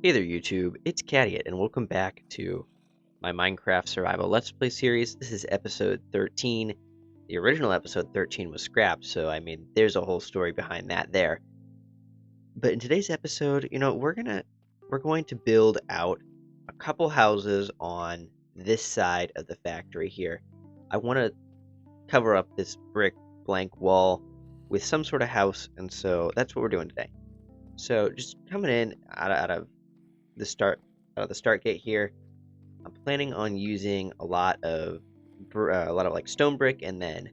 Hey there YouTube, it's Cadiot, and welcome back to my Minecraft Survival Let's Play series. This is episode 13. The original episode 13 was scrapped, so I mean, there's a whole story behind that there. But in today's episode, we're going to build out a couple houses on this side of the factory here. I want to cover up this brick blank wall with some sort of house, and so that's what we're doing today. So just coming in out of the start gate here, I'm planning on using a lot of like stone brick and then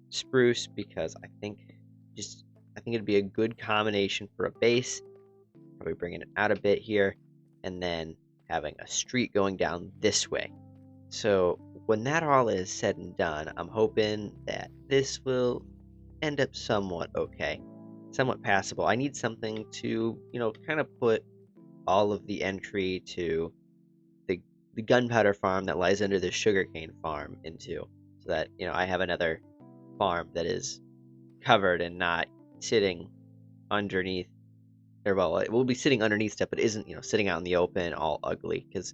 spruce because I think it'd be a good combination for a base. Probably bringing it out a bit here, and then having a street going down this way. So when that all is said and done, I'm hoping that this will end up somewhat okay, somewhat passable. I need something to, kind of put all of the entry to the gunpowder farm that lies under the sugarcane farm into, so that I have another farm that is covered and not sitting underneath, or well, it will be sitting underneath stuff, but isn't sitting out in the open all ugly, because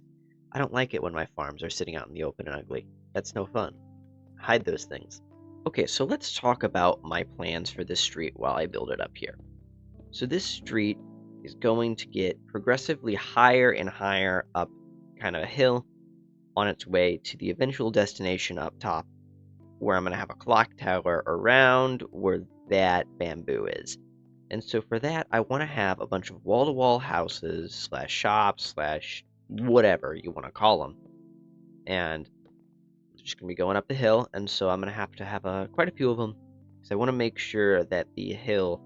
I don't like it when my farms are sitting out in the open and ugly. That's no fun. Hide those things. Okay, so let's talk about my plans for this street while I build it up here. So this street is going to get progressively higher and higher up kind of a hill on its way to the eventual destination up top, where I'm going to have a clock tower around where that bamboo is. And so for that, I want to have a bunch of wall-to-wall houses slash shops slash whatever you want to call them. And it's just going to be going up the hill, and so I'm going to have quite a few of them, because I want to make sure that the hill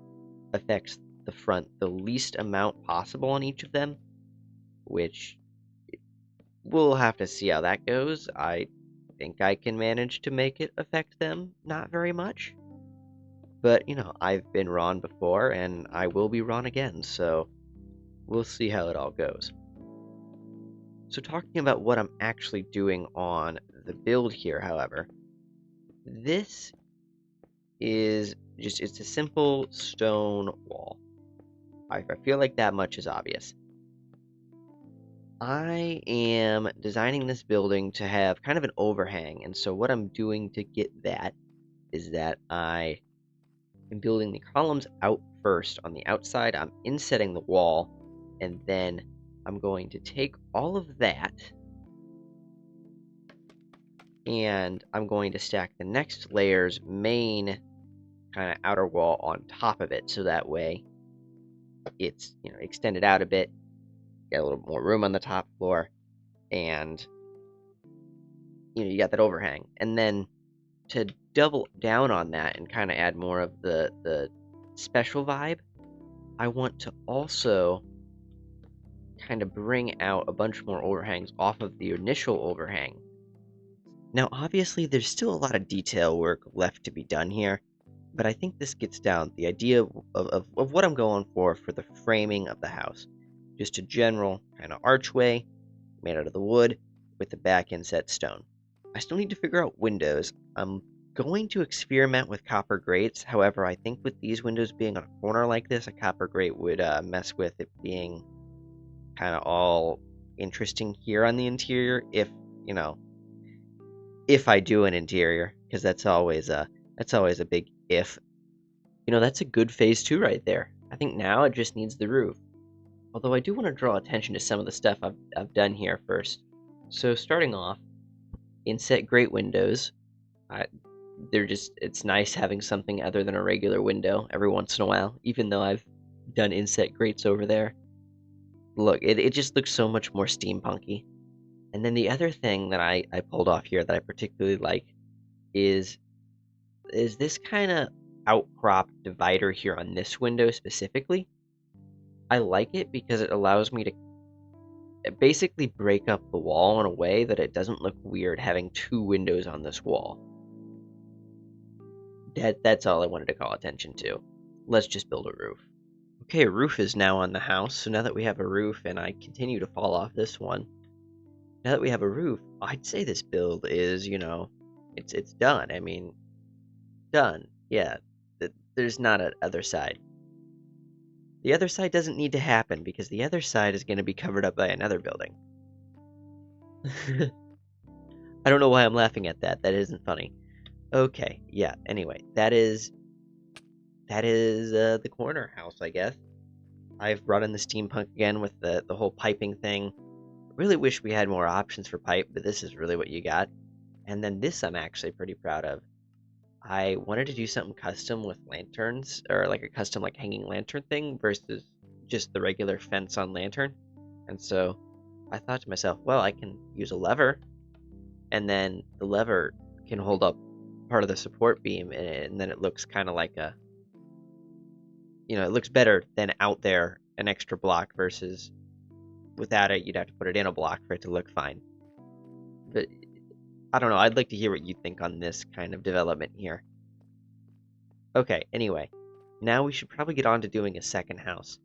affects the front the least amount possible on each of them, which we'll have to see how that goes. I think I can manage to make it affect them not very much. But, I've been wrong before, and I will be wrong again, so we'll see how it all goes. So talking about what I'm actually doing on the build here, however, this is it's a simple stone wall. I feel like that much is obvious. I am designing this building to have kind of an overhang, and so what I'm doing to get that is that I am building the columns out first on the outside. I'm insetting the wall, and then I'm going to take all of that, and I'm going to stack the next layer's main kind of outer wall on top of it, so that way it's extended out a bit, get a little more room on the top floor, and you got that overhang. And then to double down on that and kind of add more of the special vibe, I want to also kind of bring out a bunch more overhangs off of the initial overhang. Now, obviously, there's still a lot of detail work left to be done here, but I think this gets down the idea of what I'm going for the framing of the house. Just a general kind of archway made out of the wood with the back inset stone. I still need to figure out windows. I'm going to experiment with copper grates. However, I think with these windows being on a corner like this, a copper grate would mess with it being kind of all interesting here on the interior. If I do an interior, because that's always a big if. That's a good phase 2 right there. I think now it just needs the roof. Although I do want to draw attention to some of the stuff I've done here first. So starting off, inset grate windows. It's nice having something other than a regular window every once in a while, even though I've done inset grates over there. Look, it just looks so much more steampunky. And then the other thing that I pulled off here that I particularly like is this kind of outcrop divider here on this window specifically. I like it because it allows me to basically break up the wall in a way that it doesn't look weird having two windows on this wall. That's all I wanted to call attention to. Let's just build a roof. Okay, a roof is now on the house, so now that we have a roof, and I continue to fall off this one, now that we have a roof, I'd say this build is, it's done. I mean, done. Yeah, there's not an other side. The other side doesn't need to happen because the other side is going to be covered up by another building. I don't know why I'm laughing at that. That isn't funny. Okay, yeah. Anyway, that is the corner house, I guess. I've brought in the steampunk again with the whole piping thing. Really wish we had more options for pipe, but this is really what you got. And then this I'm actually pretty proud of. I wanted to do something custom with lanterns, or like a custom like hanging lantern thing versus just the regular fence on lantern. And so I thought to myself, well, I can use a lever, and then the lever can hold up part of the support beam, and then it looks kind of like a, it looks better than out there an extra block versus without it, you'd have to put it in a block for it to look fine. But I don't know. I'd like to hear what you think on this kind of development here. Okay, anyway, now we should probably get on to doing a second house.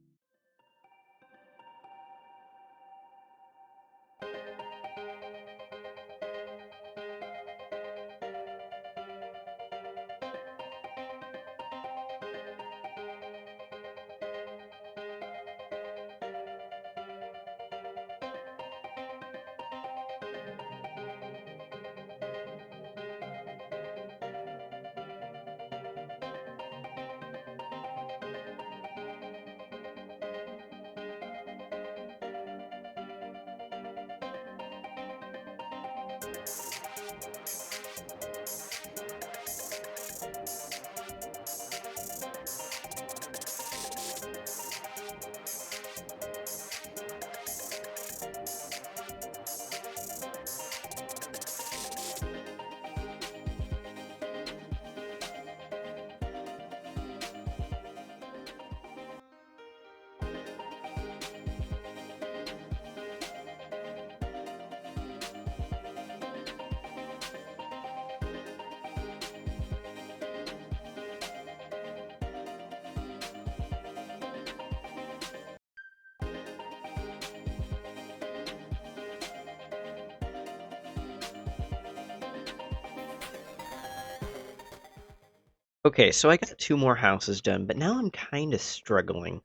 Okay, so I got two more houses done, but now I'm kind of struggling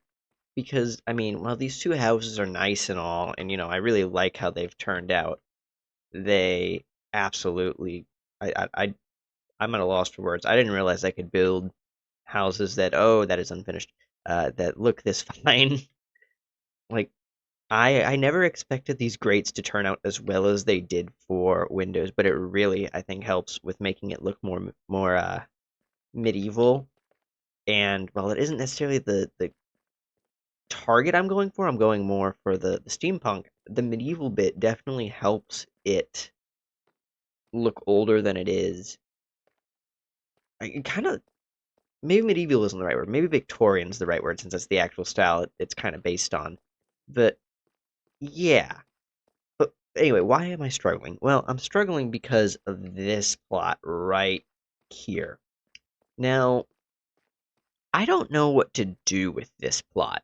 because, I mean, while these two houses are nice and all, and I really like how they've turned out, they absolutely, I'm at a loss for words. I didn't realize I could build houses that, oh, that is unfinished, that look this fine. Like, I never expected these grates to turn out as well as they did for Windows, but it really, I think, helps with making it look more medieval. And while it isn't necessarily the target I'm going for, I'm going more for the steampunk. The medieval bit definitely helps it look older than it is. I kind of maybe medieval isn't the right word. Maybe Victorian's the right word since that's the actual style it's kind of based on. But yeah. But anyway, why am I struggling? Well, I'm struggling because of this plot right here. Now, I don't know what to do with this plot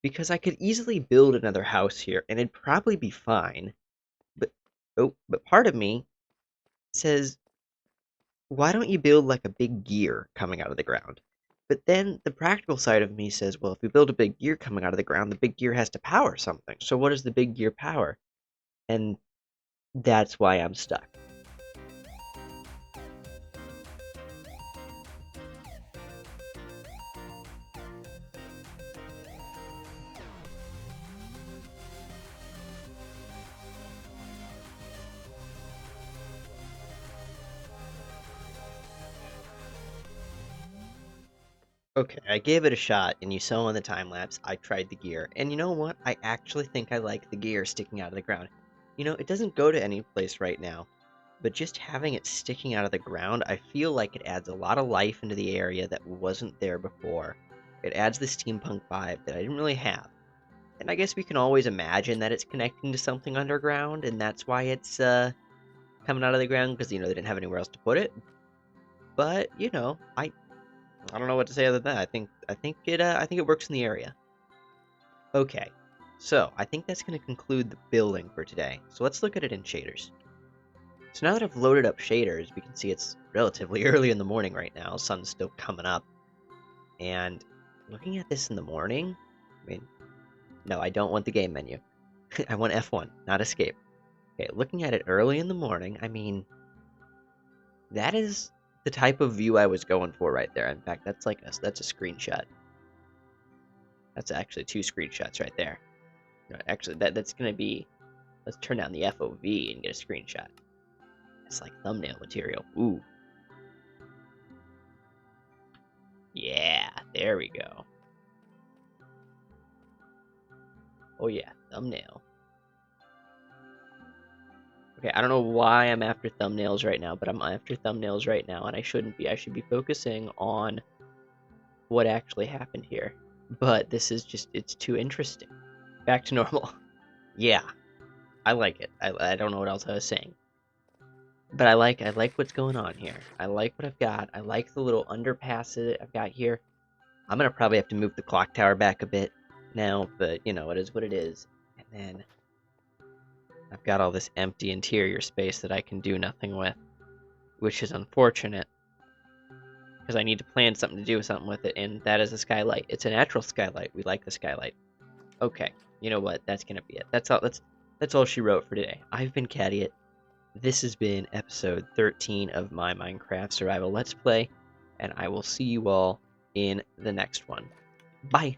because I could easily build another house here and it'd probably be fine. But but part of me says, why don't you build like a big gear coming out of the ground? But then the practical side of me says, well, if we build a big gear coming out of the ground, the big gear has to power something. So what does the big gear power? And that's why I'm stuck. Okay, I gave it a shot, and you saw in the time lapse, I tried the gear. And you know what? I actually think I like the gear sticking out of the ground. It doesn't go to any place right now, but just having it sticking out of the ground, I feel like it adds a lot of life into the area that wasn't there before. It adds the steampunk vibe that I didn't really have. And I guess we can always imagine that it's connecting to something underground, and that's why it's coming out of the ground, because, they didn't have anywhere else to put it. But, I don't know what to say other than that. I think it works in the area. Okay, so I think that's going to conclude the building for today. So let's look at it in shaders. So now that I've loaded up shaders, we can see it's relatively early in the morning right now. Sun's still coming up, and looking at this in the morning, I mean, no, I don't want the game menu. I want F1, not escape. Okay, looking at it early in the morning, I mean, that is the type of view I was going for right there. In fact, that's a screenshot. That's actually 2 screenshots right there. No, actually, that's gonna be. Let's turn down the FOV and get a screenshot. It's like thumbnail material. Ooh. Yeah, there we go. Oh yeah, thumbnail. Okay, I don't know why I'm after thumbnails right now, but I'm after thumbnails right now, and I shouldn't be. I should be focusing on what actually happened here. But this is just, it's too interesting. Back to normal. Yeah, I like it. I don't know what else I was saying. But I like what's going on here. I like what I've got. I like the little underpasses I've got here. I'm gonna probably have to move the clock tower back a bit now, but you know, it is what it is. And then I've got all this empty interior space that I can do nothing with, which is unfortunate, because I need to plan something to do something with it, and that is a skylight. It's a natural skylight. We like the skylight. Okay, you know what? That's gonna be it. That's all she wrote for today. I've been Cadiot. This has been episode 13 of my Minecraft Survival Let's Play, and I will see you all in the next one. Bye!